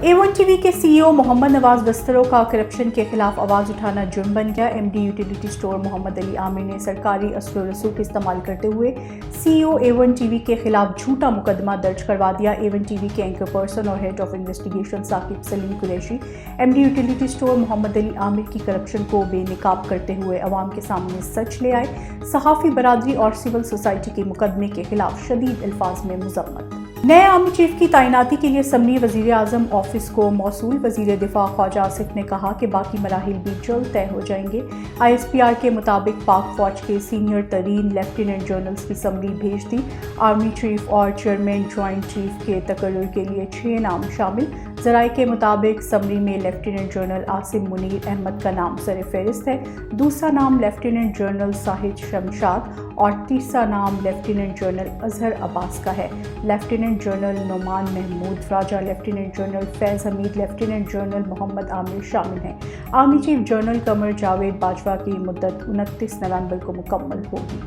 A1 TV के CEO Mohammad Nawaz दस्तरों का corruption के खिलाफ आवाज उठाना जुर्म बन गया। MD utility store Mohammad Ali Amir ने सरकारी असर रसूख इस्तेमाल करते हुए सीईओ A1 टीवी के खिलाफ झूठा मुकदमा दर्ज करवा दिया। A1 टीवी के एंकर पर्सन और head of investigation Saqib Salim Qureshi MD utility store Mohammad Ali Amir की करप्शन को बेनकाब करते हुए अवाम के सामने सच ले आए। सहाफ़ी बरादरी और सिविल सोसाइटी के मुकदमे के खिलाफ शदीद अल्फाज में मजम्मत। नए आर्मी चीफ की तैनाती के लिए असम्बली वज़ीर आज़म ऑफिस को मौसूल। वज़ीर दिफा ख्वाजा आसिफ ने कहा कि बाकी मराहिल भी जल्द तय हो जाएंगे। ISPR के मुताबिक पाक फौज के सीनियर तरीन लेफ्टिनेंट जनरल्स की असम्बली भेज दी। आर्मी चीफ और चेयरमैन ज्वाइंट चीफ के तकर्रुर के लिए 6 नाम शामिल। ज़राए के मुताबिक असम्बली में लेफ्टिनेंट जनरल आसिम मुनीर अहमद का नाम सर फहरिस्त है। दूसरा नाम लेफ्टिनेंट जनरल साहिद शमशाद और तीसरा नाम लेफ्टिनेंट जनरल अजहर अब्बास का है। लेफ्टिनेंट जनरल नोमान महमूद राजा, लेफ्टिनेंट जनरल फैज़ हमीद, लेफ्टिनेंट जनरल मोहम्मद आमिर शामिल हैं। Army chief general Qamar Javed Bajwa की मुद्दत 29 नवंबर को मुकम्मल होगी।